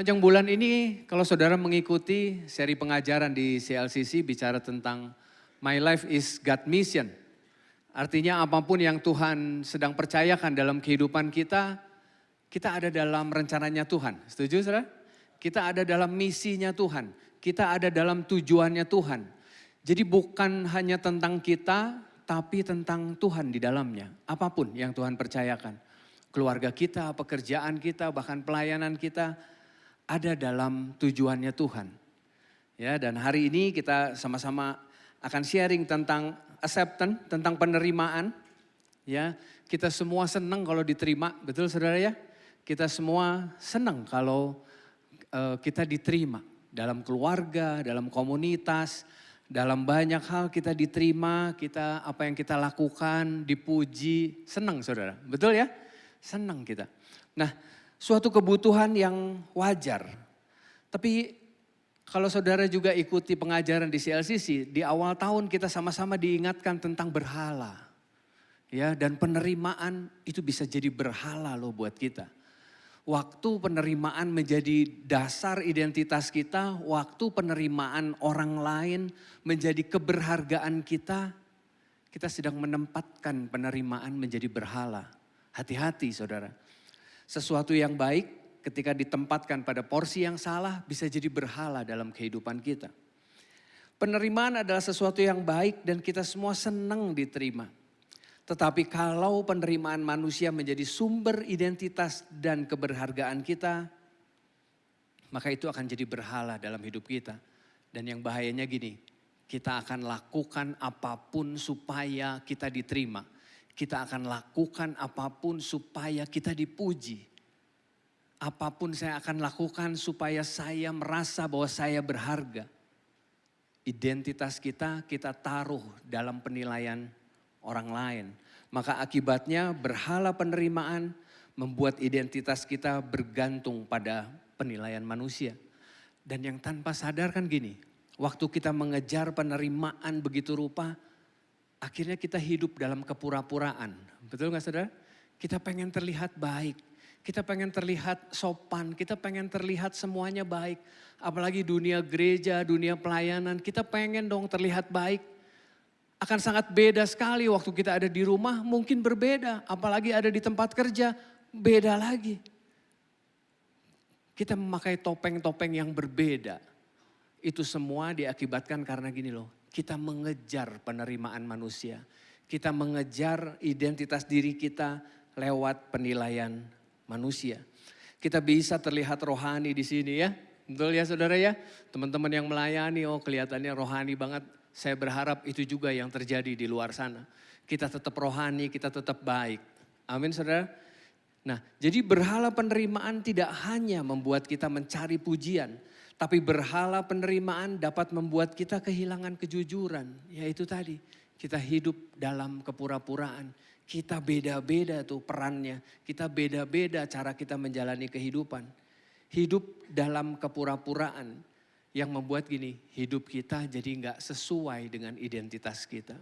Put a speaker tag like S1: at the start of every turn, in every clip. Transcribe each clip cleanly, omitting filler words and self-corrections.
S1: Sepanjang bulan ini kalau saudara mengikuti seri pengajaran di CLCC bicara tentang My Life is God Mission. Artinya apapun yang Tuhan sedang percayakan dalam kehidupan kita, kita ada dalam rencananya Tuhan. Setuju saudara? Kita ada dalam misinya Tuhan. Kita ada dalam tujuannya Tuhan. Jadi bukan hanya tentang kita, tapi tentang Tuhan di dalamnya. Apapun yang Tuhan percayakan. Keluarga kita, pekerjaan kita, bahkan pelayanan kita ada dalam tujuannya Tuhan. Ya, dan hari ini kita sama-sama akan sharing tentang acceptance, tentang penerimaan. Ya, kita semua senang kalau diterima, betul saudara ya? Kita semua senang kalau kita diterima dalam keluarga, dalam komunitas, dalam banyak hal kita diterima, kita apa yang kita lakukan dipuji, senang saudara, betul ya? Senang kita. Nah, suatu kebutuhan yang wajar. Tapi kalau saudara juga ikuti pengajaran di CLCC, di awal tahun kita sama-sama diingatkan tentang berhala. Ya, dan penerimaan itu bisa jadi berhala loh buat kita. Waktu penerimaan menjadi dasar identitas kita, waktu penerimaan orang lain menjadi keberhargaan kita, kita sedang menempatkan penerimaan menjadi berhala. Hati-hati saudara. Sesuatu yang baik ketika ditempatkan pada porsi yang salah bisa jadi berhala dalam kehidupan kita. Penerimaan adalah sesuatu yang baik dan kita semua senang diterima. Tetapi kalau penerimaan manusia menjadi sumber identitas dan keberhargaan kita, maka itu akan jadi berhala dalam hidup kita. Dan yang bahayanya gini, kita akan lakukan apapun supaya kita diterima. Kita akan lakukan apapun supaya kita dipuji. Apapun saya akan lakukan supaya saya merasa bahwa saya berharga. Identitas kita taruh dalam penilaian orang lain. Maka akibatnya berhala penerimaan membuat identitas kita bergantung pada penilaian manusia. Dan yang tanpa sadar kan gini, waktu kita mengejar penerimaan begitu rupa, akhirnya kita hidup dalam kepura-puraan. Betul gak saudara? Kita pengen terlihat baik. Kita pengen terlihat sopan. Kita pengen terlihat semuanya baik. Apalagi dunia gereja, dunia pelayanan. Kita pengen dong terlihat baik. Akan sangat beda sekali waktu kita ada di rumah. Mungkin berbeda. Apalagi ada di tempat kerja. Beda lagi. Kita memakai topeng-topeng yang berbeda. Itu semua diakibatkan karena gini loh. Kita mengejar penerimaan manusia. Kita mengejar identitas diri kita lewat penilaian manusia. Kita bisa terlihat rohani di sini ya. Betul ya saudara ya. Teman-teman yang melayani, oh kelihatannya rohani banget. Saya berharap itu juga yang terjadi di luar sana. Kita tetap rohani, kita tetap baik. Amin saudara. Nah, jadi berhala penerimaan tidak hanya membuat kita mencari pujian. Tapi berhala penerimaan dapat membuat kita kehilangan kejujuran. Yaitu tadi, kita hidup dalam kepura-puraan. Kita beda-beda tuh perannya. Kita beda-beda cara kita menjalani kehidupan. Hidup dalam kepura-puraan yang membuat gini, hidup kita jadi gak sesuai dengan identitas kita.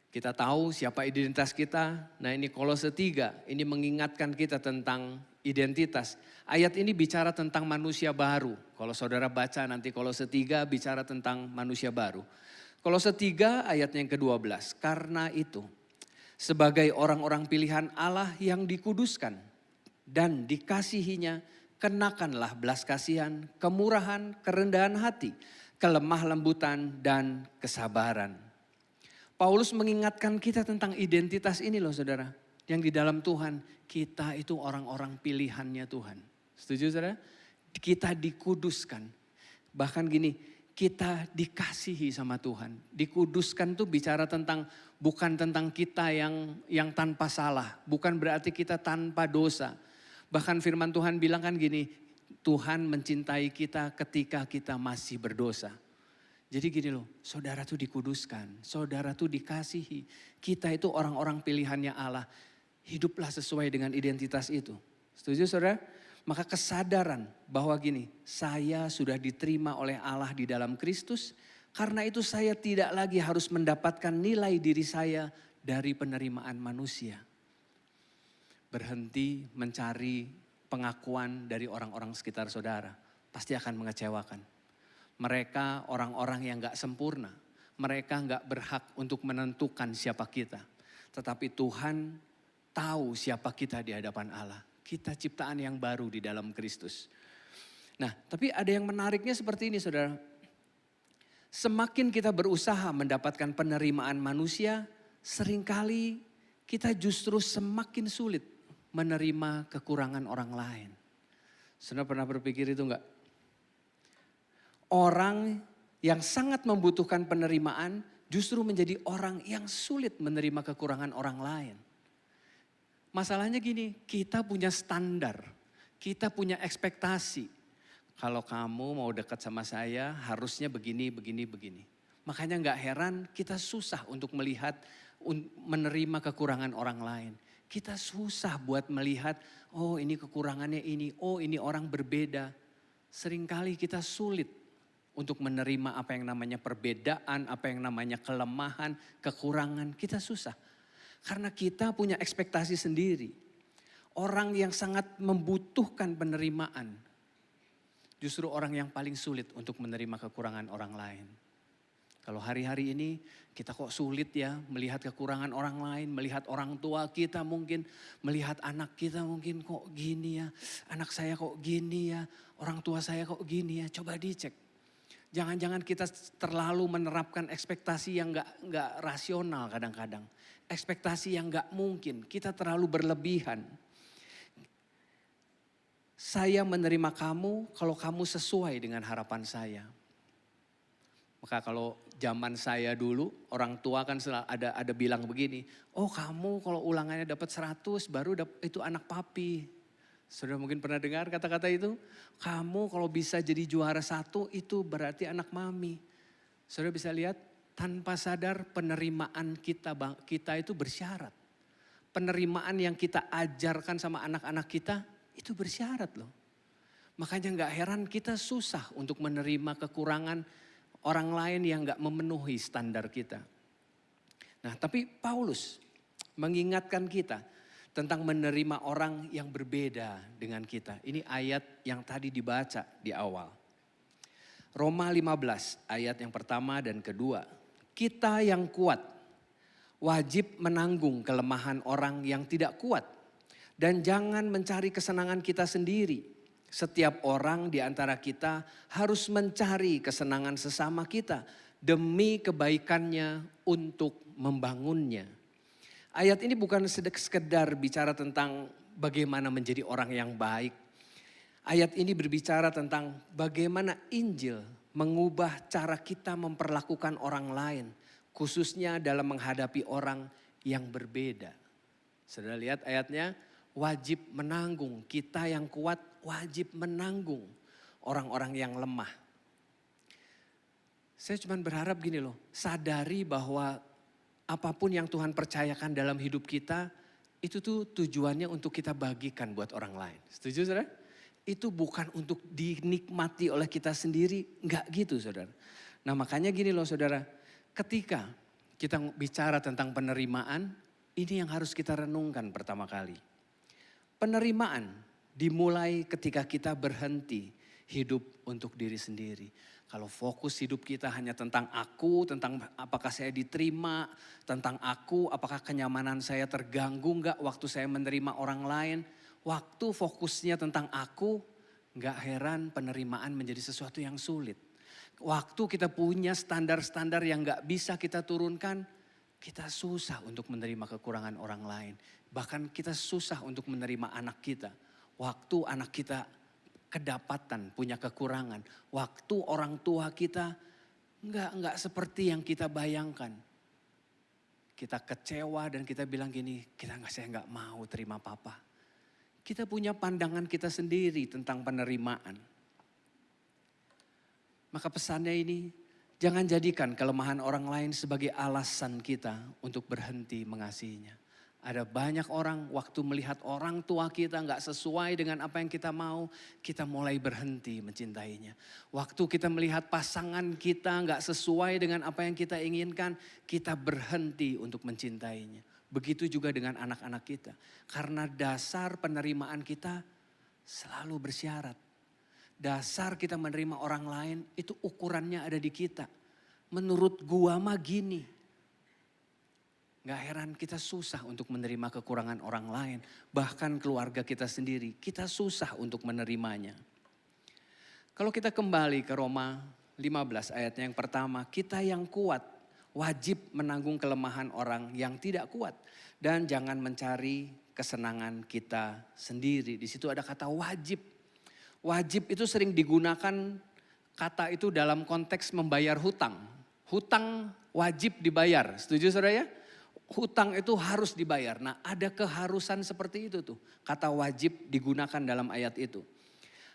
S1: Kita tahu siapa identitas kita. Nah ini Kolose 3, ini mengingatkan kita tentang identitas. Ayat ini bicara tentang manusia baru. Kalau saudara baca nanti Kolose 3 bicara tentang manusia baru. Kolose 3 ayatnya yang ke-12. Karena itu sebagai orang-orang pilihan Allah yang dikuduskan dan dikasihinya, kenakanlah belas kasihan, kemurahan, kerendahan hati, kelemah lembutan dan kesabaran. Paulus mengingatkan kita tentang identitas ini loh saudara. Yang di dalam Tuhan, kita itu orang-orang pilihannya Tuhan. Setuju saudara? Kita dikuduskan. Bahkan gini, kita dikasihi sama Tuhan. Dikuduskan tuh bicara tentang, bukan tentang kita yang tanpa salah. Bukan berarti kita tanpa dosa. Bahkan firman Tuhan bilang kan gini, Tuhan mencintai kita ketika kita masih berdosa. Jadi gini loh, saudara tuh dikuduskan, saudara tuh dikasihi. Kita itu orang-orang pilihannya Allah. Hiduplah sesuai dengan identitas itu. Setuju saudara? Maka kesadaran bahwa gini, saya sudah diterima oleh Allah di dalam Kristus. Karena itu saya tidak lagi harus mendapatkan nilai diri saya dari penerimaan manusia. Berhenti mencari pengakuan dari orang-orang sekitar saudara. Pasti akan mengecewakan. Mereka orang-orang yang gak sempurna. Mereka gak berhak untuk menentukan siapa kita. Tetapi Tuhan tahu siapa kita di hadapan Allah. Kita ciptaan yang baru di dalam Kristus. Nah, tapi ada yang menariknya seperti ini saudara. Semakin kita berusaha mendapatkan penerimaan manusia, seringkali kita justru semakin sulit menerima kekurangan orang lain. Saudara pernah berpikir itu enggak? Orang yang sangat membutuhkan penerimaan justru menjadi orang yang sulit menerima kekurangan orang lain. Masalahnya gini, kita punya standar, kita punya ekspektasi. Kalau kamu mau dekat sama saya harusnya begini, begini, begini. Makanya gak heran kita susah untuk melihat, menerima kekurangan orang lain. Kita susah buat melihat, oh ini kekurangannya ini, oh ini orang berbeda. Seringkali kita sulit untuk menerima apa yang namanya perbedaan, apa yang namanya kelemahan, kekurangan, kita susah. Karena kita punya ekspektasi sendiri. Orang yang sangat membutuhkan penerimaan, justru orang yang paling sulit untuk menerima kekurangan orang lain. Kalau hari-hari ini kita kok sulit ya melihat kekurangan orang lain, melihat orang tua kita mungkin, melihat anak kita mungkin kok gini ya, anak saya kok gini ya, orang tua saya kok gini ya, coba dicek. Jangan-jangan kita terlalu menerapkan ekspektasi yang gak rasional kadang-kadang. Ekspektasi yang gak mungkin, kita terlalu berlebihan. Saya menerima kamu kalau kamu sesuai dengan harapan saya. Maka kalau zaman saya dulu, orang tua kan ada bilang begini, oh kamu kalau ulangannya dapat 100 baru itu anak papi. Sudah mungkin pernah dengar kata-kata itu? Kamu kalau bisa jadi juara 1 itu berarti anak mami. Sudah bisa lihat tanpa sadar penerimaan kita itu bersyarat. Penerimaan yang kita ajarkan sama anak-anak kita itu bersyarat loh. Makanya gak heran kita susah untuk menerima kekurangan orang lain yang gak memenuhi standar kita. Nah tapi Paulus mengingatkan kita tentang menerima orang yang berbeda dengan kita. Ini ayat yang tadi dibaca di awal. Roma 15 ayat yang pertama dan kedua. Kita yang kuat wajib menanggung kelemahan orang yang tidak kuat. Dan jangan mencari kesenangan kita sendiri. Setiap orang di antara kita harus mencari kesenangan sesama kita demi kebaikannya untuk membangunnya. Ayat ini bukan sekedar bicara tentang bagaimana menjadi orang yang baik. Ayat ini berbicara tentang bagaimana Injil mengubah cara kita memperlakukan orang lain. Khususnya dalam menghadapi orang yang berbeda. Saudara lihat ayatnya, wajib menanggung. Kita yang kuat wajib menanggung orang-orang yang lemah. Saya cuma berharap gini loh, sadari bahwa apapun yang Tuhan percayakan dalam hidup kita, itu tuh tujuannya untuk kita bagikan buat orang lain. Setuju saudara? Itu bukan untuk dinikmati oleh kita sendiri, enggak gitu saudara. Nah makanya gini loh saudara, ketika kita bicara tentang penerimaan, ini yang harus kita renungkan pertama kali. Penerimaan dimulai ketika kita berhenti hidup untuk diri sendiri. Kalau fokus hidup kita hanya tentang aku, tentang apakah saya diterima, tentang aku, apakah kenyamanan saya terganggu enggak waktu saya menerima orang lain. Waktu fokusnya tentang aku, enggak heran penerimaan menjadi sesuatu yang sulit. Waktu kita punya standar-standar yang enggak bisa kita turunkan, kita susah untuk menerima kekurangan orang lain. Bahkan kita susah untuk menerima anak kita. Waktu anak kita kedapatan, punya kekurangan. Waktu orang tua kita enggak seperti yang kita bayangkan. Kita kecewa dan kita bilang gini, saya enggak mau terima papa. Kita punya pandangan kita sendiri tentang penerimaan. Maka pesannya ini, jangan jadikan kelemahan orang lain sebagai alasan kita untuk berhenti mengasihinya. Ada banyak orang waktu melihat orang tua kita gak sesuai dengan apa yang kita mau, kita mulai berhenti mencintainya. Waktu kita melihat pasangan kita gak sesuai dengan apa yang kita inginkan, kita berhenti untuk mencintainya. Begitu juga dengan anak-anak kita. Karena dasar penerimaan kita Selalu bersyarat. Dasar kita menerima orang lain itu ukurannya ada di kita. Menurut gua mah gini. Gak heran kita susah untuk menerima kekurangan orang lain. Bahkan keluarga kita sendiri, kita susah untuk menerimanya. Kalau kita kembali ke Roma 15 ayatnya yang pertama, kita yang kuat wajib menanggung kelemahan orang yang tidak kuat. Dan jangan mencari kesenangan kita sendiri. Di situ ada kata wajib. Wajib itu sering digunakan kata itu dalam konteks membayar hutang. Hutang wajib dibayar, setuju saudara ya? Hutang itu harus dibayar. Nah ada keharusan seperti itu tuh. Kata wajib digunakan dalam ayat itu.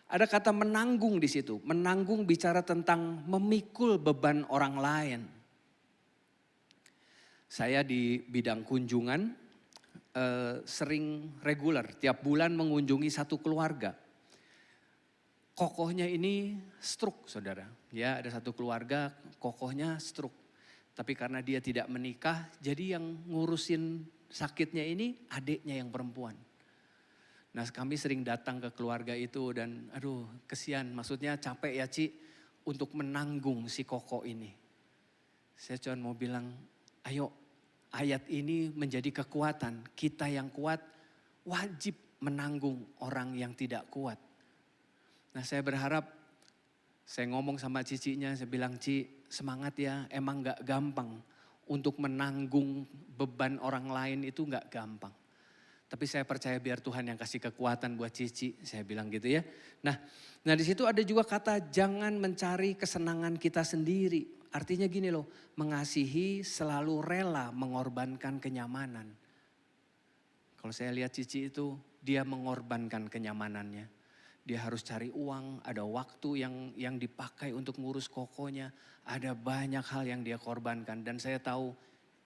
S1: Ada kata menanggung di situ. Menanggung bicara tentang memikul beban orang lain. Saya di bidang kunjungan sering reguler. Tiap bulan mengunjungi satu keluarga. Kokohnya ini stroke saudara. Ya ada satu keluarga kokohnya stroke. Tapi karena dia tidak menikah jadi yang ngurusin sakitnya ini adiknya yang perempuan. Nah kami sering datang ke keluarga itu dan aduh kesian maksudnya capek ya Ci untuk menanggung si koko ini. Saya cuma mau bilang ayo ayat ini menjadi kekuatan. Kita yang kuat wajib menanggung orang yang tidak kuat. Nah saya berharap, saya ngomong sama cicinya, saya bilang Ci semangat ya, emang gak gampang untuk menanggung beban orang lain itu gak gampang. Tapi saya percaya biar Tuhan yang kasih kekuatan buat Cici, saya bilang gitu ya. Nah di situ ada juga kata jangan mencari kesenangan kita sendiri. Artinya gini loh, mengasihi selalu rela mengorbankan kenyamanan. Kalau saya lihat Cici itu, dia mengorbankan kenyamanannya. Dia harus cari uang, ada waktu yang dipakai untuk ngurus kokonya. Ada banyak hal yang dia korbankan dan saya tahu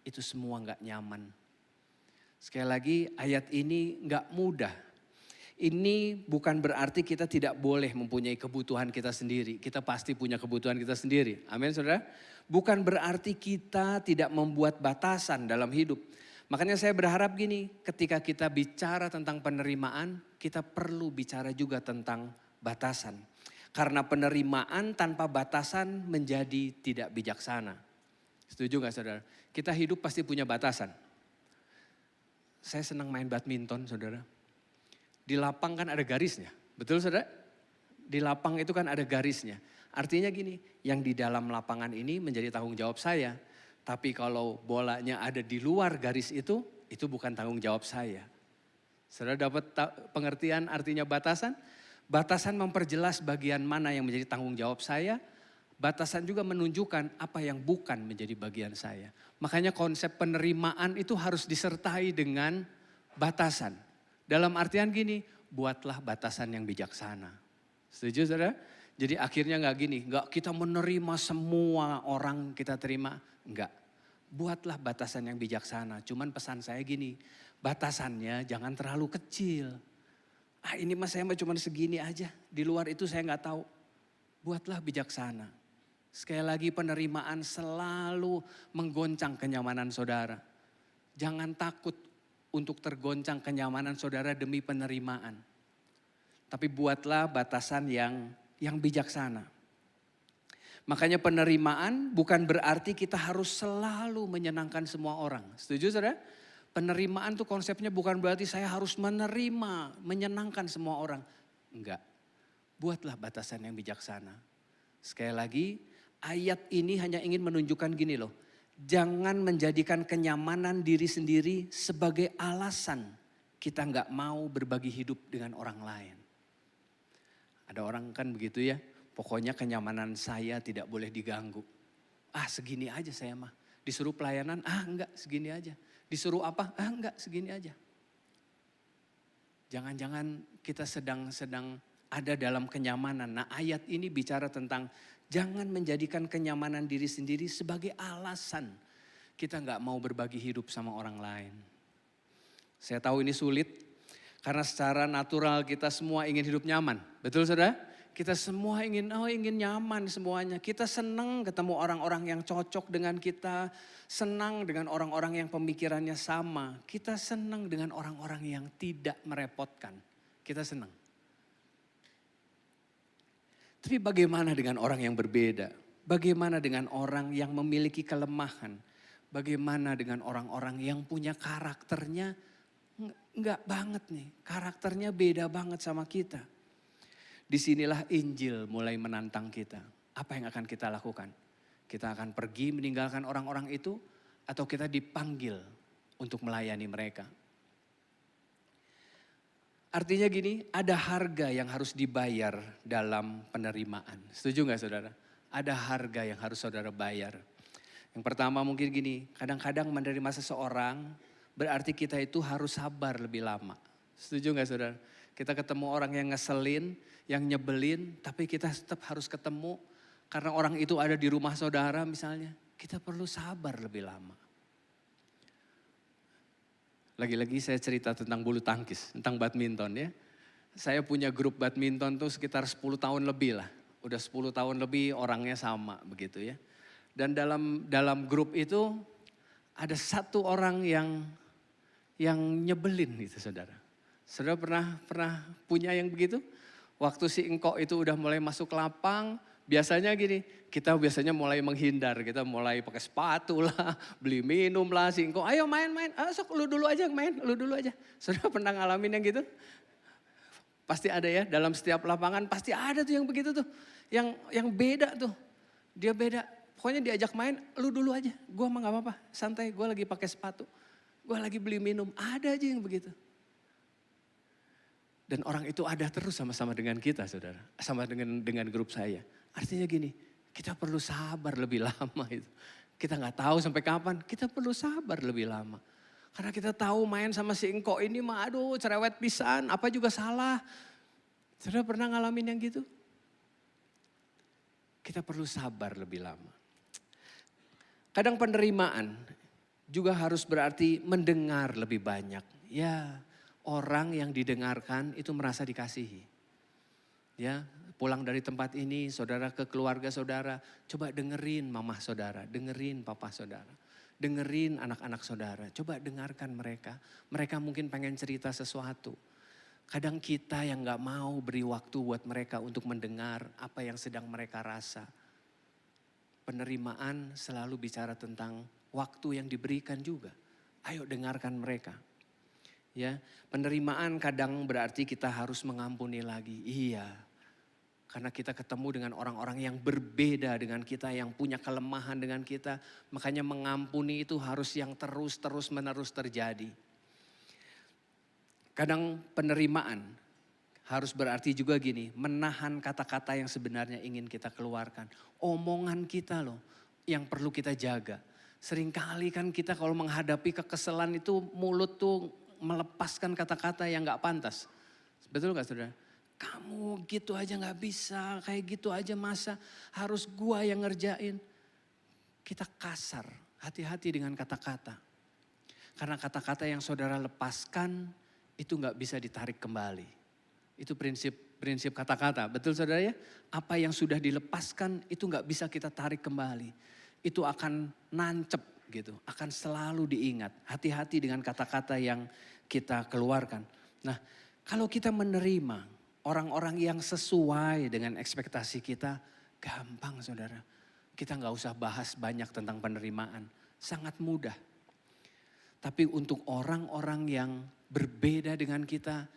S1: itu semua gak nyaman. Sekali lagi ayat ini gak mudah. Ini bukan berarti kita tidak boleh mempunyai kebutuhan kita sendiri. Kita pasti punya kebutuhan kita sendiri. Amin saudara. Bukan berarti kita tidak membuat batasan dalam hidup. Makanya saya berharap gini, ketika kita bicara tentang penerimaan, kita perlu bicara juga tentang batasan. Karena penerimaan tanpa batasan menjadi tidak bijaksana. Setuju gak saudara? Kita hidup pasti punya batasan. Saya senang main badminton saudara. Di lapang kan ada garisnya, betul saudara? Di lapang itu kan ada garisnya. Artinya gini, yang di dalam lapangan ini menjadi tanggung jawab saya. Tapi kalau bolanya ada di luar garis itu bukan tanggung jawab saya. Saudara dapat pengertian artinya batasan? Batasan memperjelas bagian mana yang menjadi tanggung jawab saya. Batasan juga menunjukkan apa yang bukan menjadi bagian saya. Makanya konsep penerimaan itu harus disertai dengan batasan. Dalam artian gini, buatlah batasan yang bijaksana. Setuju saudara? Jadi akhirnya gak gini, gak kita menerima semua orang kita terima. Enggak, buatlah batasan yang bijaksana. Cuman pesan saya gini, batasannya jangan terlalu kecil. Ini mas saya cuma segini aja, di luar itu saya gak tahu. Buatlah bijaksana. Sekali lagi penerimaan selalu menggoncang kenyamanan saudara. Jangan takut untuk tergoncang kenyamanan saudara demi penerimaan. Tapi buatlah batasan yang bijaksana. Makanya penerimaan bukan berarti kita harus selalu menyenangkan semua orang. Setuju saudara? Penerimaan tuh konsepnya bukan berarti saya harus menerima, menyenangkan semua orang. Enggak. Buatlah batasan yang bijaksana. Sekali lagi, ayat ini hanya ingin menunjukkan gini loh. Jangan menjadikan kenyamanan diri sendiri sebagai alasan kita enggak mau berbagi hidup dengan orang lain. Ada orang kan begitu ya. Pokoknya kenyamanan saya tidak boleh diganggu. Segini aja saya mah. Disuruh pelayanan, enggak segini aja. Disuruh apa? Enggak segini aja. Jangan-jangan kita sedang ada dalam kenyamanan. Nah ayat ini bicara tentang jangan menjadikan kenyamanan diri sendiri sebagai alasan kita enggak mau berbagi hidup sama orang lain. Saya tahu ini sulit karena secara natural kita semua ingin hidup nyaman. Betul saudara? Kita semua ingin nyaman semuanya. Kita senang ketemu orang-orang yang cocok dengan kita. Senang dengan orang-orang yang pemikirannya sama. Kita senang dengan orang-orang yang tidak merepotkan. Kita senang. Tapi bagaimana dengan orang yang berbeda? Bagaimana dengan orang yang memiliki kelemahan? Bagaimana dengan orang-orang yang punya karakternya enggak banget nih. Karakternya beda banget sama kita. Disinilah Injil mulai menantang kita. Apa yang akan kita lakukan? Kita akan pergi meninggalkan orang-orang itu atau kita dipanggil untuk melayani mereka? Artinya gini, ada harga yang harus dibayar dalam penerimaan. Setuju gak saudara? Ada harga yang harus saudara bayar. Yang pertama mungkin gini, kadang-kadang menerima seseorang berarti kita itu harus sabar lebih lama. Setuju gak saudara? Kita ketemu orang yang ngeselin, yang nyebelin, tapi kita tetap harus ketemu. Karena orang itu ada di rumah saudara misalnya, kita perlu sabar lebih lama. Lagi-lagi saya cerita tentang bulu tangkis, tentang badminton ya. Saya punya grup badminton tuh sekitar 10 tahun lebih lah. Udah 10 tahun lebih orangnya sama begitu ya. Dan dalam grup itu ada satu orang yang nyebelin gitu saudara. Saudara pernah punya yang begitu? Waktu si engkok itu udah mulai masuk lapang, biasanya gini, kita biasanya mulai menghindar, kita mulai pakai sepatu lah, beli minum lah, si engkok, ayo main, sok lu dulu aja main, lu dulu aja. Saudara pernah ngalamin yang gitu? Pasti ada ya, dalam setiap lapangan pasti ada tuh yang begitu tuh, yang beda tuh, dia beda. Pokoknya diajak main, lu dulu aja, gua mah gak apa-apa, santai, gua lagi pakai sepatu, gua lagi beli minum, ada aja yang begitu. Dan orang itu ada terus sama-sama dengan kita saudara. Sama dengan grup saya. Artinya gini, kita perlu sabar lebih lama itu. Kita gak tahu sampai kapan, kita perlu sabar lebih lama. Karena kita tahu main sama si engkok ini mah aduh cerewet pisan, apa juga salah. Saudara pernah ngalamin yang gitu? Kita perlu sabar lebih lama. Kadang penerimaan juga harus berarti mendengar lebih banyak. Ya, orang yang didengarkan itu merasa dikasihi. Ya, pulang dari tempat ini, saudara ke keluarga saudara, coba dengerin mamah saudara, dengerin papa saudara, dengerin anak-anak saudara, coba dengarkan mereka. Mereka mungkin pengen cerita sesuatu. Kadang kita yang gak mau beri waktu buat mereka untuk mendengar apa yang sedang mereka rasa. Penerimaan selalu bicara tentang waktu yang diberikan juga. Ayo dengarkan mereka. Ya, penerimaan kadang berarti kita harus mengampuni lagi. Iya. Karena kita ketemu dengan orang-orang yang berbeda dengan kita, yang punya kelemahan dengan kita, makanya mengampuni itu harus yang terus menerus terjadi. Kadang penerimaan harus berarti juga gini, menahan kata-kata yang sebenarnya ingin kita keluarkan. Omongan kita loh yang perlu kita jaga. Seringkali kan kita kalau menghadapi kekesalan itu mulut tuh melepaskan kata-kata yang gak pantas. Betul gak saudara? Kamu gitu aja gak bisa, kayak gitu aja masa harus gua yang ngerjain. Kita kasar, hati-hati dengan kata-kata. Karena kata-kata yang saudara lepaskan itu gak bisa ditarik kembali. Itu prinsip kata-kata, betul saudara ya? Apa yang sudah dilepaskan itu gak bisa kita tarik kembali. Itu akan nancep gitu, akan selalu diingat. Hati-hati dengan kata-kata yang kita keluarkan. Nah, kalau kita menerima orang-orang yang sesuai dengan ekspektasi kita, gampang saudara. Kita gak usah bahas banyak tentang penerimaan, sangat mudah. Tapi untuk orang-orang yang berbeda dengan kita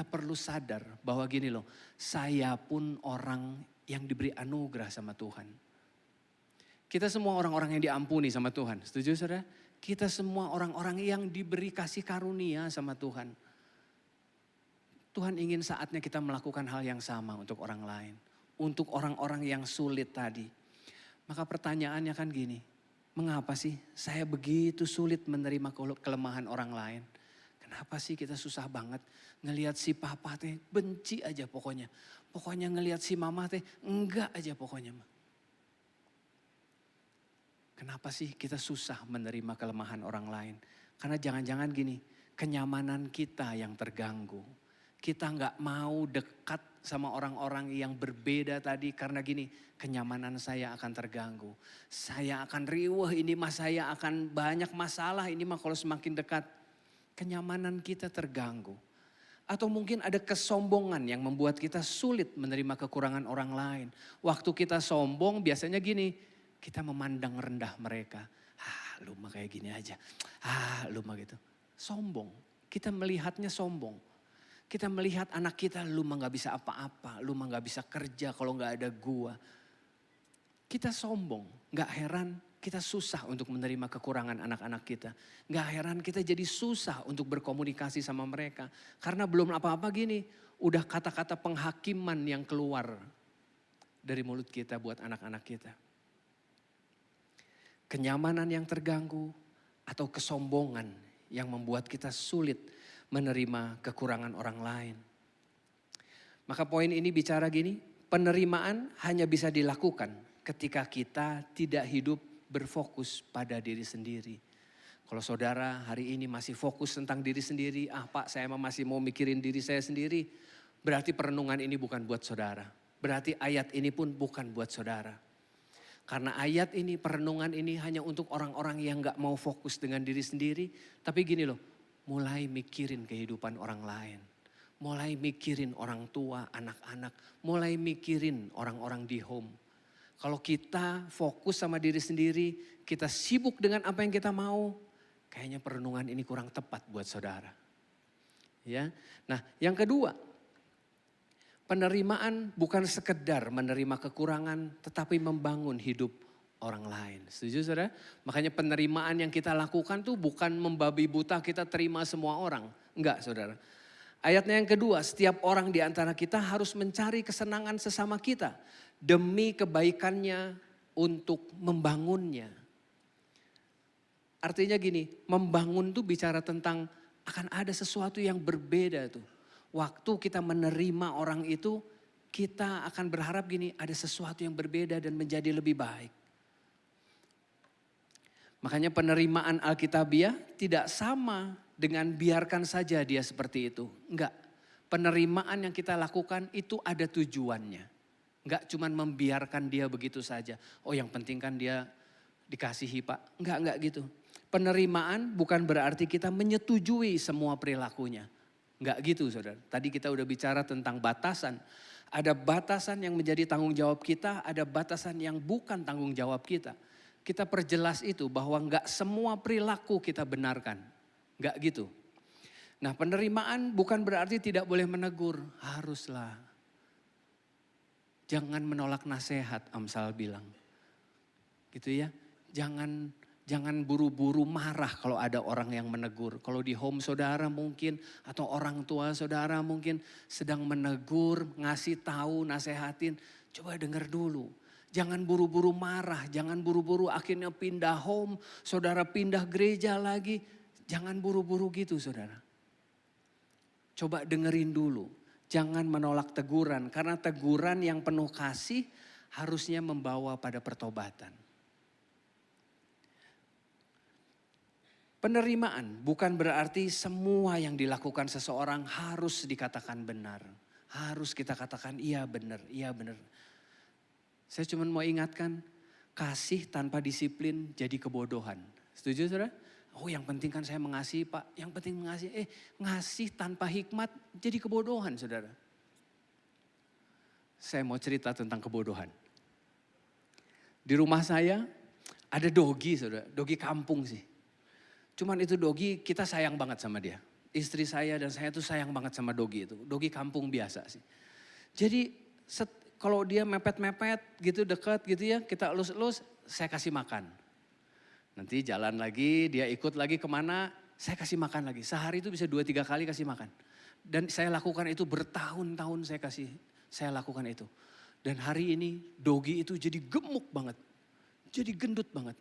S1: perlu sadar bahwa gini loh, saya pun orang yang diberi anugerah sama Tuhan. Kita semua orang-orang yang diampuni sama Tuhan, setuju saudara? Kita semua orang-orang yang diberi kasih karunia sama Tuhan. Tuhan ingin saatnya kita melakukan hal yang sama untuk orang lain. Untuk orang-orang yang sulit tadi. Maka pertanyaannya kan gini, mengapa sih saya begitu sulit menerima kelemahan orang lain? Kenapa sih kita susah banget ngelihat si papa teh benci aja pokoknya. Pokoknya ngelihat si mama teh enggak aja pokoknya. Kenapa sih kita susah menerima kelemahan orang lain? Karena jangan-jangan gini, kenyamanan kita yang terganggu. Kita nggak mau dekat sama orang-orang yang berbeda tadi karena gini, kenyamanan saya akan terganggu. Saya akan riweuh, ini mah saya akan banyak masalah, ini mah kalau semakin dekat. Kenyamanan kita terganggu. Atau mungkin ada kesombongan yang membuat kita sulit menerima kekurangan orang lain. Waktu kita sombong biasanya gini, kita memandang rendah mereka. Lu mah kayak gini aja. Lu mah gitu. Sombong. Kita melihatnya sombong. Kita melihat anak kita, lu mah gak bisa apa-apa. Lu mah gak bisa kerja kalau gak ada gua. Kita sombong. Gak heran kita susah untuk menerima kekurangan anak-anak kita. Gak heran kita jadi susah untuk berkomunikasi sama mereka. Karena belum apa-apa gini, udah kata-kata penghakiman yang keluar dari mulut kita buat anak-anak kita. Kenyamanan yang terganggu atau kesombongan yang membuat kita sulit menerima kekurangan orang lain. Maka poin ini bicara gini, penerimaan hanya bisa dilakukan ketika kita tidak hidup berfokus pada diri sendiri. Kalau saudara hari ini masih fokus tentang diri sendiri, Pak saya masih mau mikirin diri saya sendiri, berarti perenungan ini bukan buat saudara. Berarti ayat ini pun bukan buat saudara. Karena ayat ini, perenungan ini hanya untuk orang-orang yang gak mau fokus dengan diri sendiri. Tapi gini loh, mulai mikirin kehidupan orang lain. Mulai mikirin orang tua, anak-anak. Mulai mikirin orang-orang di home. Kalau kita fokus sama diri sendiri, kita sibuk dengan apa yang kita mau, kayaknya perenungan ini kurang tepat buat saudara. Ya. Nah, yang kedua, penerimaan bukan sekedar menerima kekurangan, tetapi membangun hidup orang lain. Setuju saudara? Makanya penerimaan yang kita lakukan tuh bukan membabi buta kita terima semua orang. Enggak saudara. Ayatnya yang kedua, setiap orang di antara kita harus mencari kesenangan sesama kita. Demi kebaikannya untuk membangunnya. Artinya gini, membangun tuh bicara tentang akan ada sesuatu yang berbeda tuh. Waktu kita menerima orang itu, kita akan berharap gini, ada sesuatu yang berbeda dan menjadi lebih baik. Makanya penerimaan Alkitabiah tidak sama dengan biarkan saja dia seperti itu. Enggak, penerimaan yang kita lakukan itu ada tujuannya. Enggak cuman membiarkan dia begitu saja. Oh yang penting kan dia dikasihi Pak. Enggak gitu. Penerimaan bukan berarti kita menyetujui semua perilakunya. Enggak gitu saudara. Tadi kita udah bicara tentang batasan. Ada batasan yang menjadi tanggung jawab kita, ada batasan yang bukan tanggung jawab kita. Kita perjelas itu bahwa enggak semua perilaku kita benarkan. Enggak gitu. Nah penerimaan bukan berarti tidak boleh menegur. Haruslah. Jangan menolak nasihat, Amsal bilang. Gitu ya. Jangan buru-buru marah kalau ada orang yang menegur. Kalau di home saudara mungkin atau orang tua saudara mungkin sedang menegur, ngasih tahu, nasehatin. Coba dengar dulu. Jangan buru-buru marah, jangan buru-buru akhirnya pindah home, saudara pindah gereja lagi. Jangan buru-buru gitu saudara. Coba dengerin dulu. Jangan menolak teguran, karena teguran yang penuh kasih harusnya membawa pada pertobatan. Penerimaan bukan berarti semua yang dilakukan seseorang harus dikatakan benar. Harus kita katakan iya benar, iya benar. Saya cuma mau ingatkan, kasih tanpa disiplin jadi kebodohan. Setuju saudara? Oh yang penting kan saya mengasihi Pak, yang penting mengasihi. Ngasih tanpa hikmat jadi kebodohan saudara. Saya mau cerita tentang kebodohan. Di rumah saya ada dogi saudara, dogi kampung sih. Cuman itu dogi kita sayang banget sama dia. Istri saya dan saya tuh sayang banget sama dogi itu. Dogi kampung biasa sih. Jadi kalau dia mepet-mepet gitu dekat gitu ya, kita elus-elus, saya kasih makan. Nanti jalan lagi, dia ikut lagi kemana, saya kasih makan lagi. Sehari itu bisa 2-3 kali kasih makan. Dan saya lakukan itu bertahun-tahun saya lakukan itu. Dan hari ini dogi itu jadi gemuk banget. Jadi gendut banget.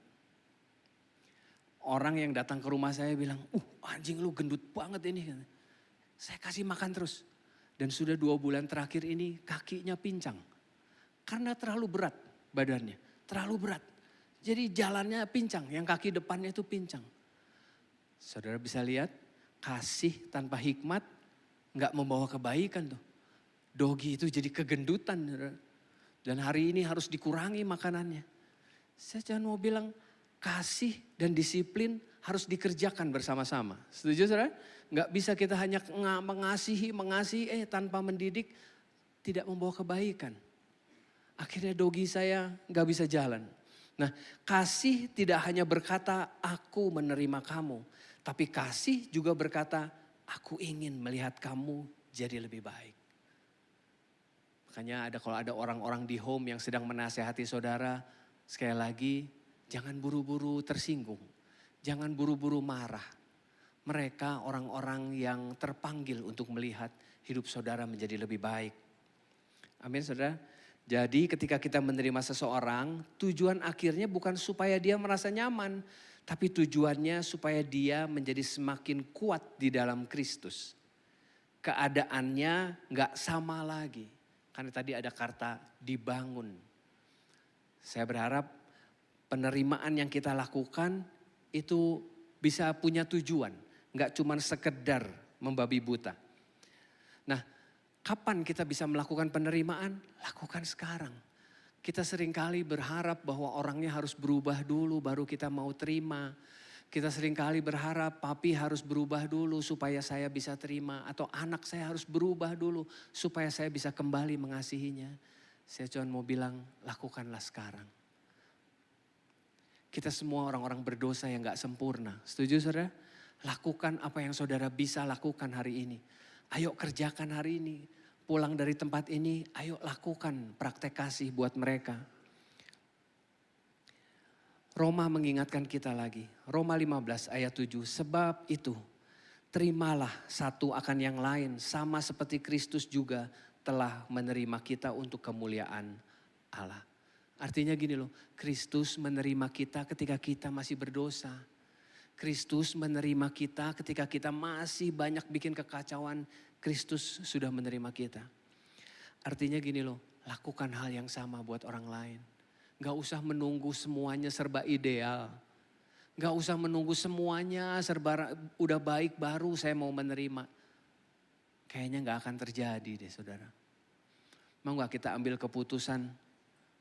S1: Orang yang datang ke rumah saya bilang, anjing lu gendut banget ini. Saya kasih makan terus. Dan sudah 2 bulan terakhir ini kakinya pincang. Karena terlalu berat badannya, terlalu berat. Jadi jalannya pincang, yang kaki depannya itu pincang. Saudara bisa lihat, kasih tanpa hikmat gak membawa kebaikan tuh. Dogi itu jadi kegendutan. Dan hari ini harus dikurangi makanannya. Saya cuma mau bilang, kasih dan disiplin harus dikerjakan bersama-sama. Setuju saudara? Nggak bisa kita hanya mengasihi tanpa mendidik, tidak membawa kebaikan. Akhirnya dogi saya nggak bisa jalan. Nah, kasih tidak hanya berkata aku menerima kamu. Tapi kasih juga berkata aku ingin melihat kamu jadi lebih baik. Makanya kalau ada orang-orang di home yang sedang menasehati saudara, sekali lagi jangan buru-buru tersinggung. Jangan buru-buru marah. Mereka orang-orang yang terpanggil untuk melihat hidup saudara menjadi lebih baik. Amin saudara. Jadi ketika kita menerima seseorang, tujuan akhirnya bukan supaya dia merasa nyaman. Tapi tujuannya supaya dia menjadi semakin kuat di dalam Kristus. Keadaannya gak sama lagi. Karena tadi ada kata dibangun. Saya berharap penerimaan yang kita lakukan itu bisa punya tujuan. Gak cuma sekedar membabi buta. Nah, kapan kita bisa melakukan penerimaan? Lakukan sekarang. Kita seringkali berharap bahwa orangnya harus berubah dulu baru kita mau terima. Kita seringkali berharap papi harus berubah dulu supaya saya bisa terima. Atau anak saya harus berubah dulu supaya saya bisa kembali mengasihinya. Saya cuma mau bilang lakukanlah sekarang. Kita semua orang-orang berdosa yang gak sempurna. Setuju saudara? Lakukan apa yang saudara bisa lakukan hari ini. Ayo kerjakan hari ini. Pulang dari tempat ini, ayo lakukan praktek kasih buat mereka. Roma mengingatkan kita lagi. Roma 15 ayat 7. Sebab itu, terimalah satu akan yang lain. Sama seperti Kristus juga telah menerima kita untuk kemuliaan Allah. Artinya gini loh, Kristus menerima kita ketika kita masih berdosa. Kristus menerima kita ketika kita masih banyak bikin kekacauan. Kristus sudah menerima kita. Artinya gini loh, lakukan hal yang sama buat orang lain. Gak usah menunggu semuanya serba ideal. Gak usah menunggu semuanya serba udah baik baru saya mau menerima. Kayaknya gak akan terjadi deh saudara. Mau gak kita ambil keputusan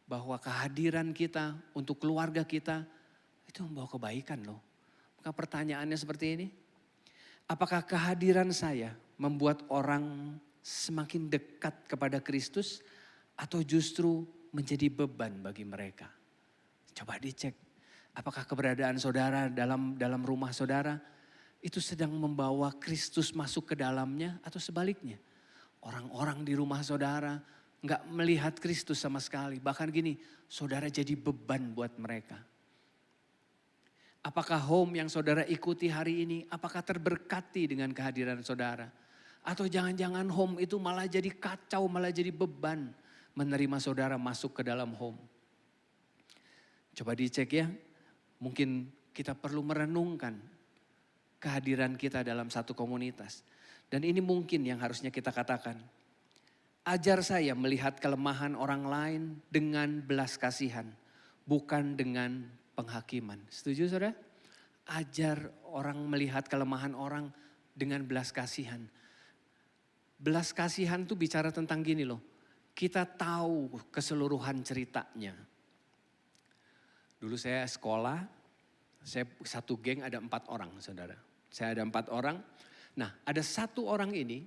S1: bahwa kehadiran kita untuk keluarga kita itu membawa kebaikan loh. Maka pertanyaannya seperti ini. Apakah kehadiran saya membuat orang semakin dekat kepada Kristus atau justru menjadi beban bagi mereka? Coba dicek. Apakah keberadaan saudara dalam rumah saudara itu sedang membawa Kristus masuk ke dalamnya atau sebaliknya? Orang-orang di rumah saudara nggak melihat Kristus sama sekali. Bahkan gini, saudara jadi beban buat mereka. Apakah home yang saudara ikuti hari ini, apakah terberkati dengan kehadiran saudara? Atau jangan-jangan home itu malah jadi kacau, malah jadi beban menerima saudara masuk ke dalam home. Coba dicek ya, mungkin kita perlu merenungkan kehadiran kita dalam satu komunitas. Dan ini mungkin yang harusnya kita katakan. Ajar saya melihat kelemahan orang lain dengan belas kasihan, bukan dengan penghakiman. Setuju saudara? Ajar orang melihat kelemahan orang dengan belas kasihan. Belas kasihan tuh bicara tentang gini loh. Kita tahu keseluruhan ceritanya. Dulu saya sekolah, saya satu geng ada 4 orang saudara. Saya ada 4 orang. Nah ada 1 orang ini,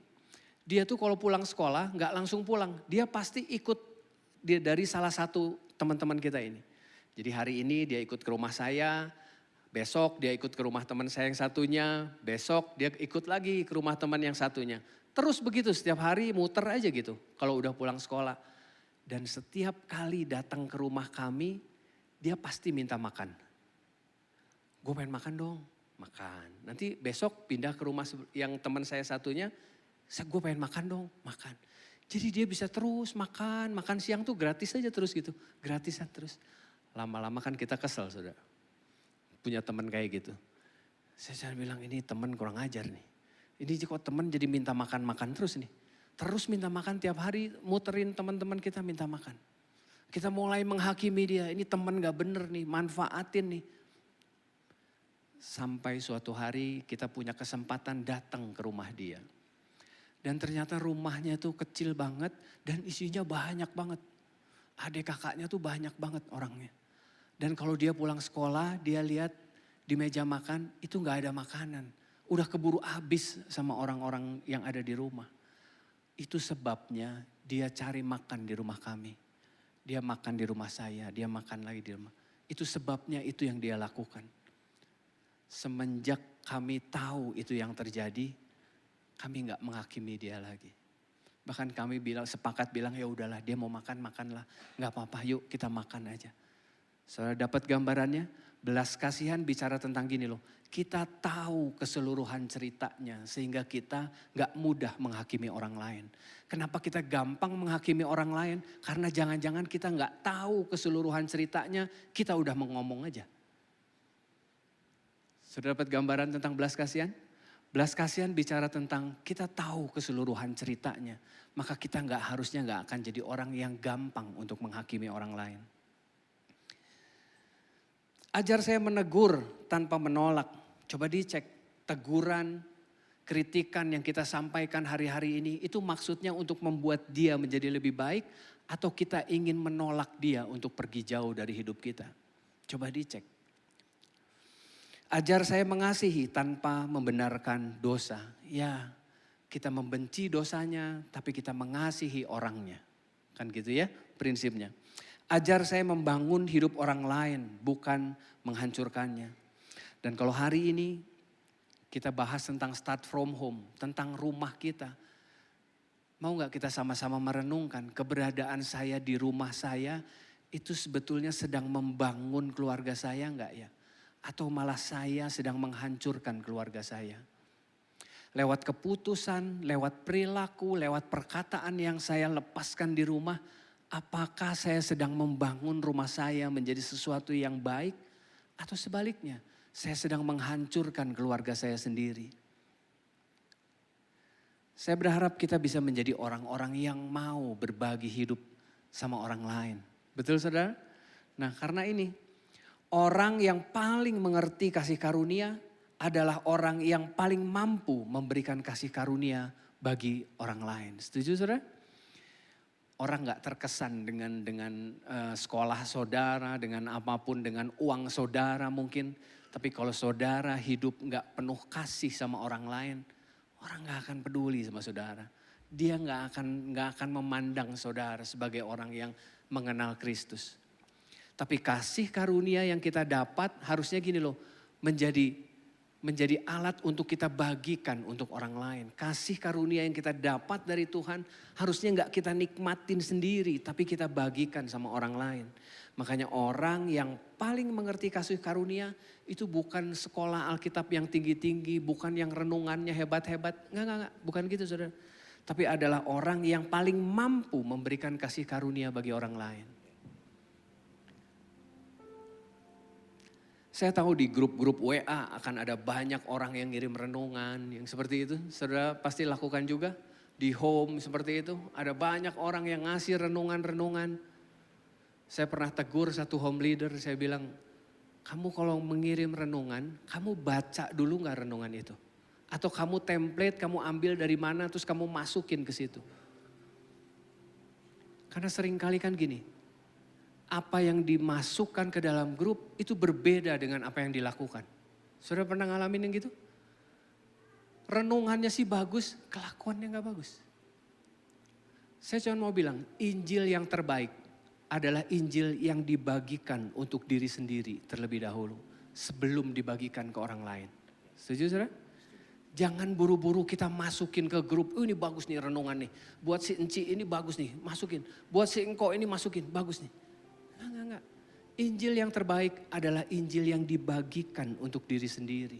S1: dia tuh kalau pulang sekolah gak langsung pulang. Dia pasti ikut dari salah satu teman-teman kita ini. Jadi hari ini dia ikut ke rumah saya, besok dia ikut ke rumah teman saya yang satunya, besok dia ikut lagi ke rumah teman yang satunya. Terus begitu setiap hari muter aja gitu kalau udah pulang sekolah. Dan setiap kali datang ke rumah kami, dia pasti minta makan. Gue pengen makan dong, makan. Nanti besok pindah ke rumah yang teman saya satunya, gue pengen makan dong, makan. Jadi dia bisa terus makan siang tuh gratis aja terus gitu, gratisan terus. Lama-lama kan kita kesel saudara. Punya teman kayak gitu. Saya bilang ini teman kurang ajar nih. Ini kok teman jadi minta makan terus nih. Terus minta makan tiap hari muterin teman-teman kita minta makan. Kita mulai menghakimi dia. Ini teman gak bener nih, manfaatin nih. Sampai suatu hari kita punya kesempatan datang ke rumah dia. Dan ternyata rumahnya tuh kecil banget dan isinya banyak banget. Adik kakaknya tuh banyak banget orangnya. Dan kalau dia pulang sekolah, dia lihat di meja makan itu gak ada makanan. Udah keburu habis sama orang-orang yang ada di rumah. Itu sebabnya dia cari makan di rumah kami. Dia makan di rumah saya, dia makan lagi di rumah. Itu sebabnya itu yang dia lakukan. Semenjak kami tahu itu yang terjadi, kami gak menghakimi dia lagi. Bahkan kami sepakat bilang ya udahlah dia mau makan, makanlah. Gak apa-apa yuk kita makan aja. Saudara dapat gambarannya? Belas kasihan bicara tentang gini loh. Kita tahu keseluruhan ceritanya sehingga kita gak mudah menghakimi orang lain. Kenapa kita gampang menghakimi orang lain? Karena jangan-jangan kita gak tahu keseluruhan ceritanya, kita udah ngomong aja. Sudah dapat gambaran tentang belas kasihan? Belas kasihan bicara tentang kita tahu keseluruhan ceritanya. Maka kita harusnya gak akan jadi orang yang gampang untuk menghakimi orang lain. Ajar saya menegur tanpa menolak. Coba dicek teguran, kritikan yang kita sampaikan hari-hari ini. Itu maksudnya untuk membuat dia menjadi lebih baik. Atau kita ingin menolak dia untuk pergi jauh dari hidup kita. Coba dicek. Ajar saya mengasihi tanpa membenarkan dosa. Ya, kita membenci dosanya tapi kita mengasihi orangnya. Kan gitu ya prinsipnya. Ajar saya membangun hidup orang lain bukan menghancurkannya. Dan kalau hari ini kita bahas tentang start from home, tentang rumah kita. Mau gak kita sama-sama merenungkan keberadaan saya di rumah saya itu sebetulnya sedang membangun keluarga saya gak ya? Atau malah saya sedang menghancurkan keluarga saya. Lewat keputusan, lewat perilaku, lewat perkataan yang saya lepaskan di rumah. Apakah saya sedang membangun rumah saya menjadi sesuatu yang baik? Atau sebaliknya, saya sedang menghancurkan keluarga saya sendiri. Saya berharap kita bisa menjadi orang-orang yang mau berbagi hidup sama orang lain. Betul saudara? Nah karena ini, orang yang paling mengerti kasih karunia adalah orang yang paling mampu memberikan kasih karunia bagi orang lain. Setuju saudara? Orang gak terkesan dengan sekolah saudara, dengan apapun, dengan uang saudara mungkin. Tapi kalau saudara hidup gak penuh kasih sama orang lain, orang gak akan peduli sama saudara. Dia gak akan memandang saudara sebagai orang yang mengenal Kristus. Tapi kasih karunia yang kita dapat harusnya gini loh, menjadi alat untuk kita bagikan untuk orang lain. Kasih karunia yang kita dapat dari Tuhan harusnya gak kita nikmatin sendiri, tapi kita bagikan sama orang lain. Makanya orang yang paling mengerti kasih karunia itu bukan sekolah Alkitab yang tinggi-tinggi, bukan yang renungannya hebat-hebat. Enggak, bukan gitu saudara. Tapi adalah orang yang paling mampu memberikan kasih karunia bagi orang lain. Saya tahu di grup-grup WA akan ada banyak orang yang ngirim renungan yang seperti itu. Saudara pasti lakukan juga di home seperti itu. Ada banyak orang yang ngasih renungan-renungan. Saya pernah tegur satu home leader, saya bilang, kamu kalau mengirim renungan, kamu baca dulu gak renungan itu? Atau kamu template, kamu ambil dari mana terus kamu masukin ke situ. Karena seringkali kan gini, apa yang dimasukkan ke dalam grup itu berbeda dengan apa yang dilakukan. Saudara pernah ngalamin yang gitu? Renungannya sih bagus, kelakuannya gak bagus. Saya cuma mau bilang, Injil yang terbaik adalah Injil yang dibagikan untuk diri sendiri terlebih dahulu. Sebelum dibagikan ke orang lain. Setuju saudara? Jangan buru-buru kita masukin ke grup, ini bagus nih renungan nih. Buat si Enci ini bagus nih, masukin. Buat si Engko ini masukin, bagus nih. Enggak. Injil yang terbaik adalah Injil yang dibagikan untuk diri sendiri.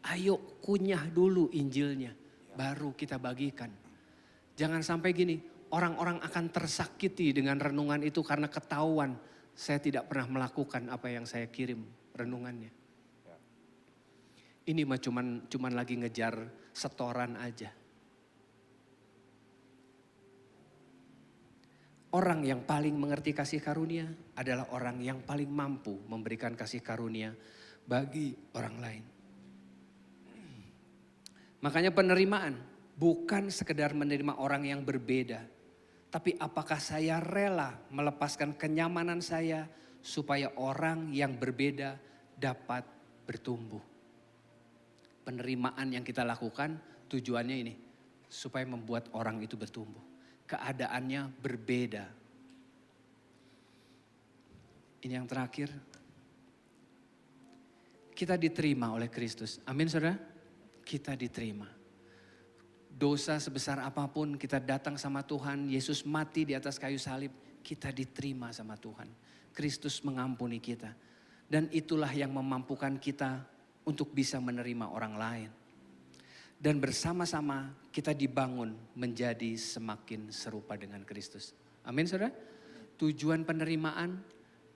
S1: Ayo kunyah dulu Injilnya, baru kita bagikan. Jangan sampai gini, orang-orang akan tersakiti dengan renungan itu karena ketahuan saya tidak pernah melakukan apa yang saya kirim renungannya. Ini mah cuman lagi ngejar setoran aja. Orang yang paling mengerti kasih karunia adalah orang yang paling mampu memberikan kasih karunia bagi orang lain. Makanya penerimaan bukan sekedar menerima orang yang berbeda. Tapi apakah saya rela melepaskan kenyamanan saya supaya orang yang berbeda dapat bertumbuh. Penerimaan yang kita lakukan tujuannya ini, supaya membuat orang itu bertumbuh. Keadaannya berbeda. Ini yang terakhir. Kita diterima oleh Kristus. Amin saudara? Kita diterima. Dosa sebesar apapun kita datang sama Tuhan. Yesus mati di atas kayu salib. Kita diterima sama Tuhan. Kristus mengampuni kita. Dan itulah yang memampukan kita untuk bisa menerima orang lain. Dan bersama-sama kita dibangun menjadi semakin serupa dengan Kristus. Amin saudara? Tujuan penerimaan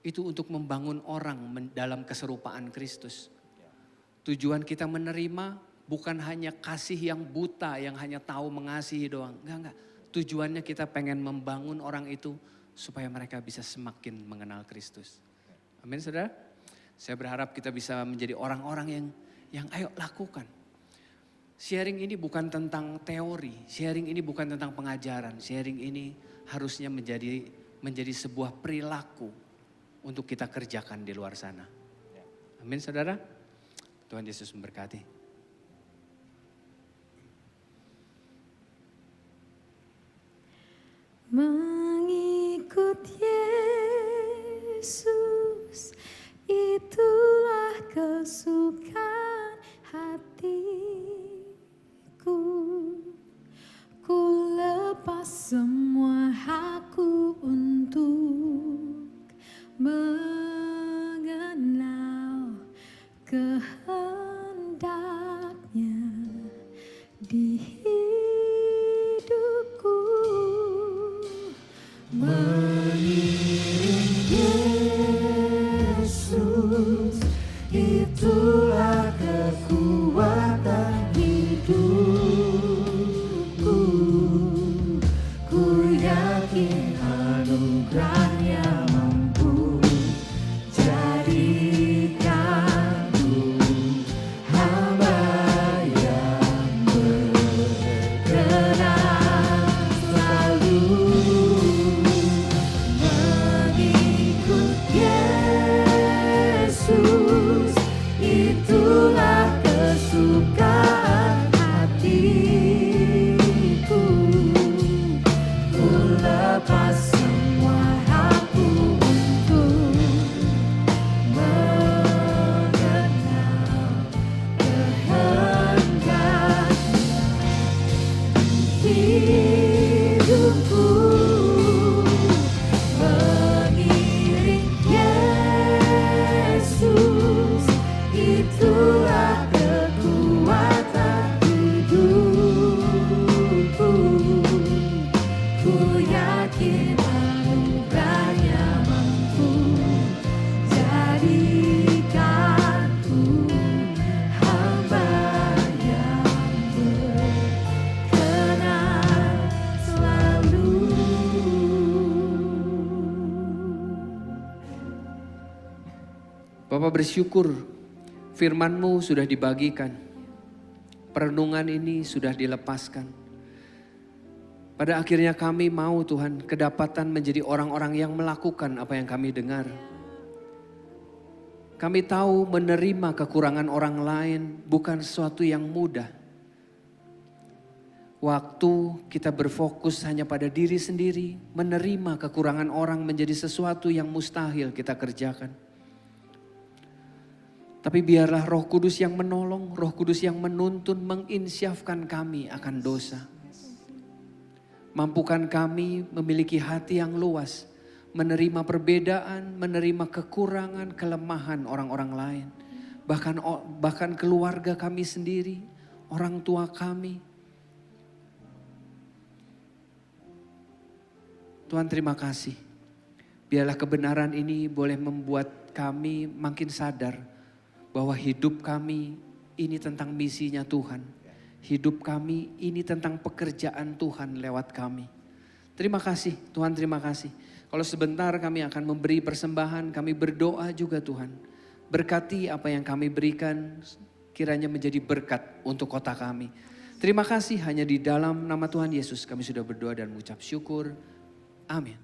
S1: itu untuk membangun orang dalam keserupaan Kristus. Tujuan kita menerima bukan hanya kasih yang buta, yang hanya tahu mengasihi doang. Enggak. Tujuannya kita pengen membangun orang itu supaya mereka bisa semakin mengenal Kristus. Amin saudara? Saya berharap kita bisa menjadi orang-orang yang ayo lakukan. Sharing ini bukan tentang teori, sharing ini bukan tentang pengajaran. Sharing ini harusnya menjadi sebuah perilaku untuk kita kerjakan di luar sana. Amin saudara. Tuhan Yesus memberkati.
S2: Mengikut Yesus itulah kesukaan hatiku. Ku lepas semua hakku untuk mengenal kehendaknya di hidupku. Mengiring Yesus itulah kekuatan hidupku. Ku yakin anugerahnya mampu jadikanku hamba yang berkenan selalu mengikut Yesus. Itulah kesukaan hatiku. Ku lepas semua hakku untuk mengenal kehendaknya hidupku. Mengiring Yesus itulah kekuatan hidupku. Ku yakin anugerahnya mampu jadikanku hamba yang berkenan selalu.
S1: Bapak bersyukur firman-Mu sudah dibagikan. Perenungan ini sudah dilepaskan. Pada akhirnya kami mau Tuhan kedapatan menjadi orang-orang yang melakukan apa yang kami dengar. Kami tahu menerima kekurangan orang lain bukan sesuatu yang mudah. Waktu kita berfokus hanya pada diri sendiri, menerima kekurangan orang menjadi sesuatu yang mustahil kita kerjakan. Tapi biarlah Roh Kudus yang menolong, Roh Kudus yang menuntun, menginsyafkan kami akan dosa. Mampukan kami memiliki hati yang luas, menerima perbedaan, menerima kekurangan, kelemahan orang-orang lain. Bahkan keluarga kami sendiri, orang tua kami. Tuhan terima kasih. Biarlah kebenaran ini boleh membuat kami makin sadar bahwa hidup kami ini tentang misinya Tuhan. Hidup kami ini tentang pekerjaan Tuhan lewat kami. Terima kasih Tuhan, terima kasih. Kalau sebentar kami akan memberi persembahan, kami berdoa juga Tuhan. Berkati apa yang kami berikan, kiranya menjadi berkat untuk kota kami. Terima kasih, hanya di dalam nama Tuhan Yesus kami sudah berdoa dan mengucap syukur. Amin.